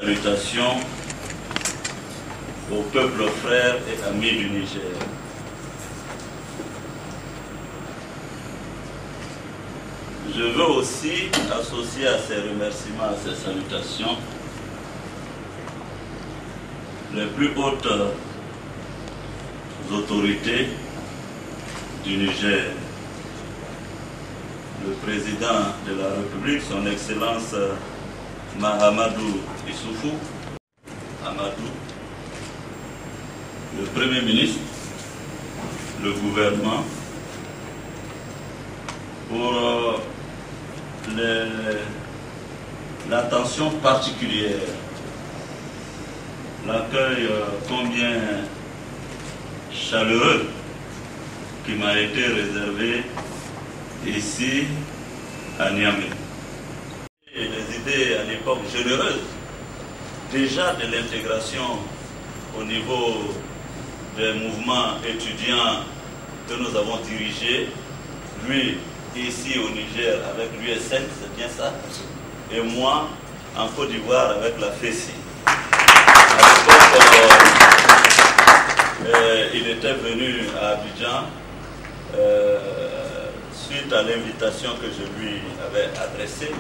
salutations au peuple frère et ami du Niger. Je veux aussi associer à ces remerciements, à ces salutations, les plus hautes autorités du Niger. Le président de la République, son Excellence Mahamadou Issoufou, Amadou, le Premier ministre, le gouvernement, pour l'attention particulière, l'accueil combien chaleureux qui m'a été réservé ici à Niamey. Et des idées à l'époque généreuses, déjà de l'intégration au niveau des mouvements étudiants que nous avons dirigés, lui ici au Niger avec l'USN, c'est bien ça, et moi en Côte d'Ivoire avec la FESI. Il était venu à Abidjan suite à l'invitation que je lui avais adressée.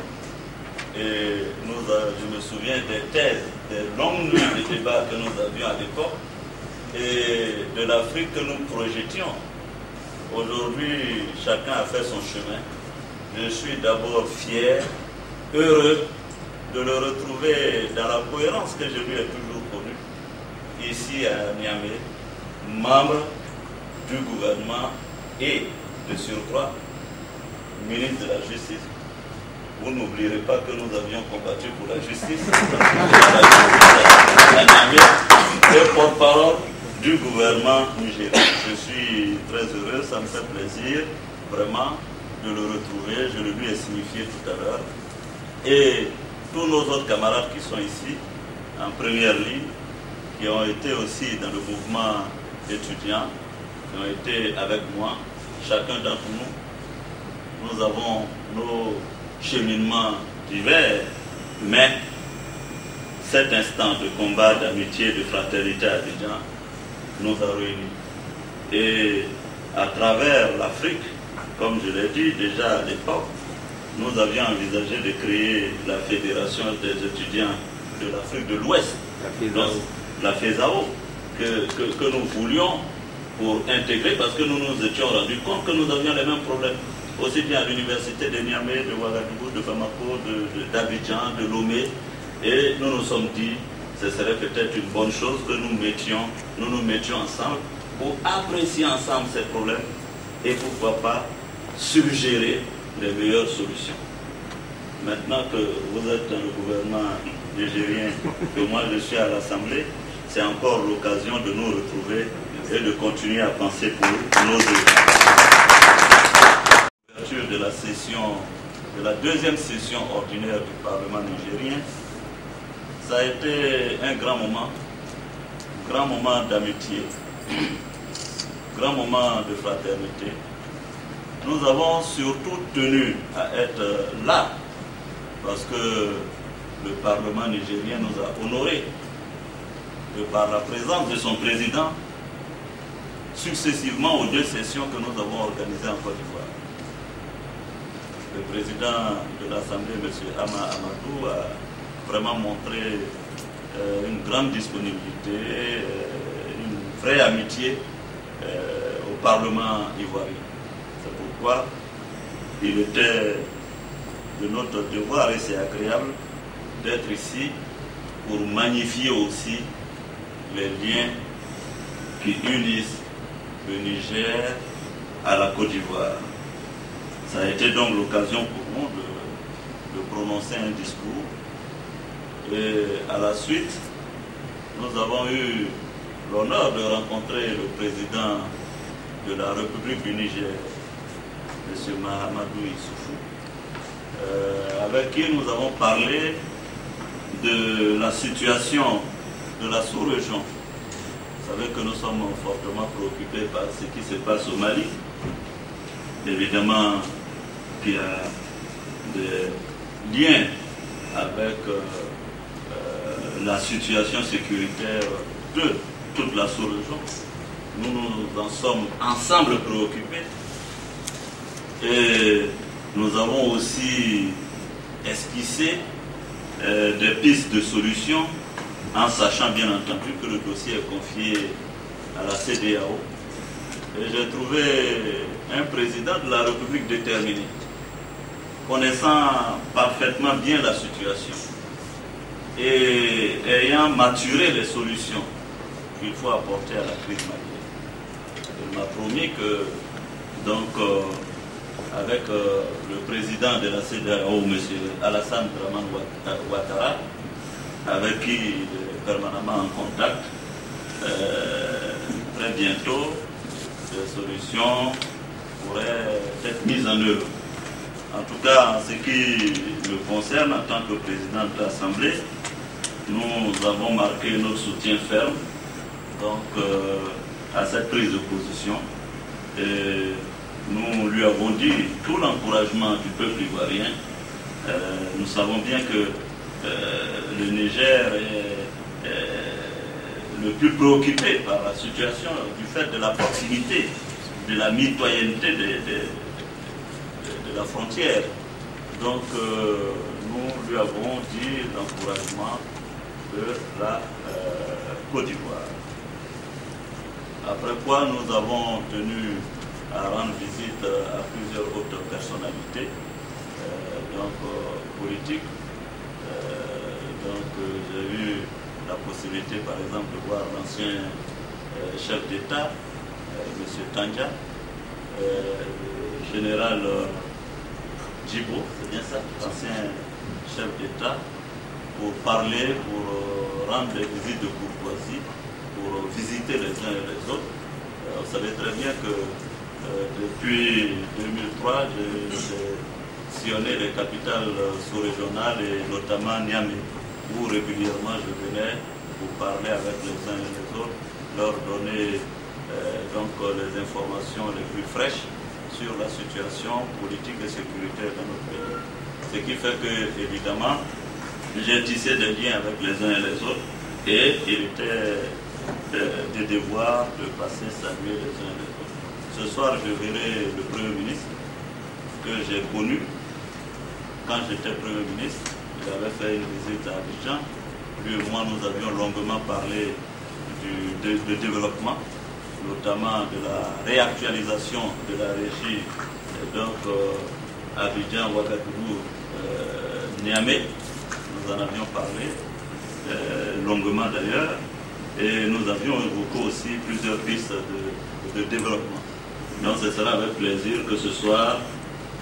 Et je me souviens des thèses, des longues nuits de débats que nous avions à l'époque et de l'Afrique que nous projetions. Aujourd'hui, chacun a fait son chemin. Je suis d'abord fier, heureux de le retrouver dans la cohérence que je lui ai toujours connue, ici à Niamey, membre du gouvernement et de surcroît, ministre de la Justice. Vous n'oublierez pas que nous avions combattu pour la justice à Niamey et porte-parole du gouvernement nigérien. Je suis très heureux, ça me fait plaisir vraiment de le retrouver. Je le lui ai signifié tout à l'heure. Et tous nos autres camarades qui sont ici, en première ligne, qui ont été aussi dans le mouvement étudiant, qui ont été avec moi, chacun d'entre nous, nous avons nos cheminements divers, mais cet instant de combat, d'amitié, de fraternité à Abidjan nous a réunis. Et à travers l'Afrique, comme je l'ai dit déjà à l'époque, nous avions envisagé de créer la Fédération des étudiants de l'Afrique de l'Ouest, la FESAO, que nous voulions pour intégrer, parce que nous nous étions rendus compte que nous avions les mêmes problèmes, aussi bien à l'université de Niamey, de Ouagadougou, de Bamako, d'Abidjan, de Lomé, et nous nous sommes dit, ce serait peut-être une bonne chose que nous nous mettions ensemble pour apprécier ensemble ces problèmes et pourquoi pas suggérer les meilleures solutions. Maintenant que vous êtes dans le gouvernement nigérien, que moi je suis à l'Assemblée, c'est encore l'occasion de nous retrouver et de continuer à penser pour nos études. L'ouverture de la session, de la deuxième session ordinaire du Parlement nigérien, ça a été un grand moment d'amitié, grand moment de fraternité. Nous avons surtout tenu à être là parce que le Parlement nigérien nous a honorés de par la présence de son président successivement aux deux sessions que nous avons organisées en Côte d'Ivoire. Le président de l'Assemblée, M. Amadou, a vraiment montré une grande disponibilité, une vraie amitié au Parlement ivoirien. C'est pourquoi il était de notre devoir, et c'est agréable, d'être ici pour magnifier aussi les liens qui unissent le Niger à la Côte d'Ivoire. Ça a été donc l'occasion pour nous de prononcer un discours. Et à la suite, nous avons eu l'honneur de rencontrer le président de la République du Niger, M. Mahamadou Issoufou, avec qui nous avons parlé de la situation de la sous-région. Vous savez que nous sommes fortement préoccupés par ce qui se passe au Mali. Évidemment, il y a des liens avec la situation sécuritaire de toute la sous-région. Nous en sommes ensemble préoccupés et nous avons aussi esquissé des pistes de solutions en sachant bien entendu que le dossier est confié à la CEDEAO. Et j'ai trouvé un président de la République déterminé, connaissant parfaitement bien la situation et ayant maturé les solutions qu'il faut apporter à la crise malienne. Il m'a promis que, donc, avec le président de la CEDEAO, M. Alassane Draman Ouattara, avec qui il est permanemment en contact, très bientôt, des solutions pourraient être mises en œuvre. En tout cas, en ce qui me concerne, en tant que président de l'Assemblée, nous avons marqué notre soutien ferme donc, à cette prise de position. Et nous lui avons dit tout l'encouragement du peuple ivoirien. Nous savons bien que le Niger est le plus préoccupé par la situation du fait de la proximité, de la mitoyenneté de la frontière. Donc nous lui avons dit l'encouragement de la Côte d'Ivoire. Après quoi, nous avons tenu à rendre visite à plusieurs autres personnalités politiques. J'ai eu la possibilité, par exemple, de voir l'ancien chef d'État, M. Tandja, le général Djibo, c'est bien ça, l'ancien chef d'État, pour parler, pour rendre des visites de courtoisie, pour visiter les uns et les autres. Vous savez très bien que depuis 2003, j'ai sillonné les capitales sous-régionales et notamment Niamey, où régulièrement je venais pour parler avec les uns et les autres, leur donner donc les informations les plus fraîches sur la situation politique et sécuritaire de notre pays. Ce qui fait que, évidemment, j'ai tissé des liens avec les uns et les autres et il était des devoirs de passer saluer les uns et les autres. Ce soir, je verrai le Premier ministre que j'ai connu quand j'étais Premier ministre. Il avait fait une visite à Abidjan. Lui et moi, nous avions longuement parlé du développement, notamment de la réactualisation de la régie, donc Abidjan, Ouagadougou, Niamey. Nous en avions parlé longuement d'ailleurs, et nous avions évoqué aussi plusieurs pistes de développement. Donc ce sera avec plaisir que ce soir,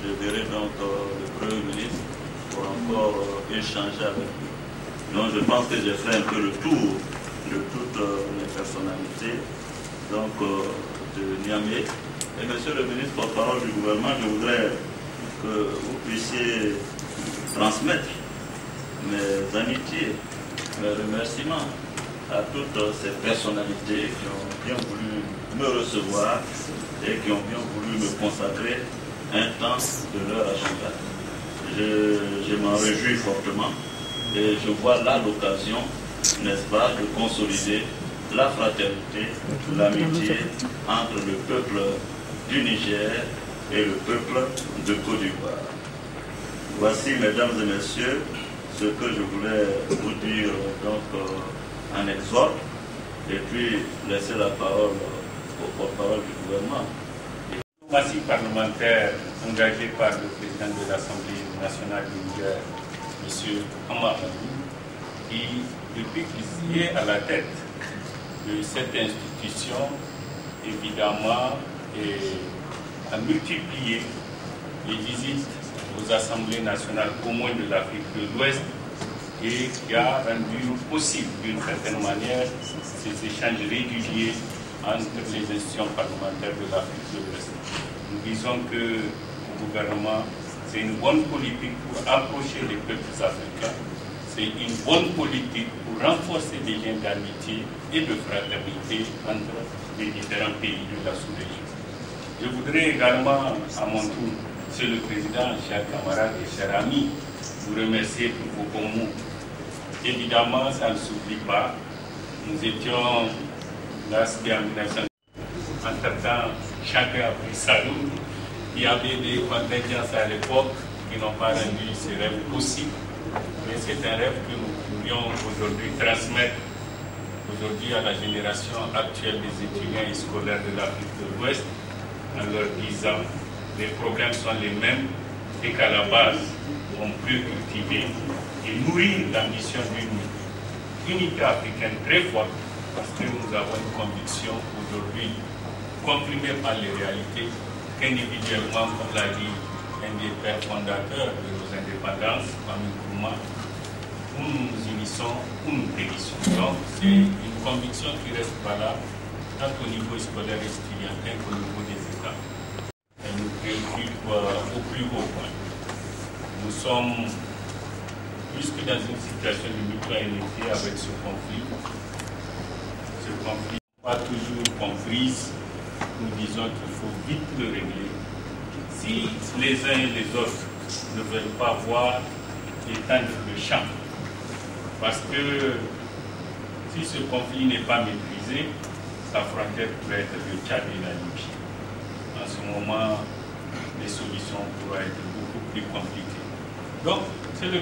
je verrai donc le Premier ministre pour encore échanger avec lui. Donc je pense que j'ai fait un peu le tour de toutes les personnalités donc, de Niamey. Et monsieur le ministre porte-parole du gouvernement, je voudrais que vous puissiez transmettre mes amitiés, mes remerciements à toutes ces personnalités qui ont bien voulu me recevoir et qui ont bien voulu me consacrer un temps de leur agenda. Je m'en réjouis fortement et je vois là l'occasion, n'est-ce pas, de consolider la fraternité, l'amitié entre le peuple du Niger et le peuple de Côte d'Ivoire. Voici, mesdames et messieurs, ce que je voulais vous dire donc, en exhorte, et puis laisser la parole au porte-parole du gouvernement. Diplomatie parlementaire engagée par le président de l'Assemblée nationale du Niger, M. Amadou, qui, depuis qu'il est à la tête de cette institution, évidemment, a multiplié les visites aux assemblées nationales communes de l'Afrique de l'Ouest et qui a rendu possible d'une certaine manière ces échanges réguliers entre les institutions parlementaires de l'Afrique de l'Ouest. Nous disons que le gouvernement, c'est une bonne politique pour approcher les peuples africains, c'est une bonne politique pour renforcer les liens d'amitié et de fraternité entre les différents pays de la sous-région. Je voudrais également, à mon tour, Monsieur le Président, chers camarades et chers amis, vous remercier pour vos bons mots. évidemment, ça ne s'oublie pas. Nous étions là, c'était en 1900. Entre-temps, chacun a pris sa route. Il y avait des contingences à l'époque qui n'ont pas rendu ce rêve possible. Mais c'est un rêve que nous pourrions aujourd'hui transmettre aujourd'hui à la génération actuelle des étudiants et scolaires de l'Afrique de l'Ouest en leur disant que les problèmes sont les mêmes et qu'à la base, on peut cultiver et nourrir l'ambition d'une unité africaine très forte parce que nous avons une conviction aujourd'hui comprimée par les réalités qu'individuellement, comme l'a dit un des pères fondateurs de nos indépendances, Kwame Nkrumah, où nous nous unissons, où nous périssons. Donc, c'est une conviction qui reste valable tant au niveau scolaire et étudiantin qu'au niveau des États. Elle nous préoccupe au plus haut point. Nous sommes plus que dans une situation de mutualité avec ce conflit. Ce conflit n'est pas toujours comprise. Nous disons qu'il faut vite le régler. Si les uns et les autres ne veulent pas voir éteindre le champ, parce que si ce conflit n'est pas maîtrisé, sa frontière pourrait être le Tchad et la Libye. En ce moment, les solutions pourraient être beaucoup plus compliquées. Donc, c'est le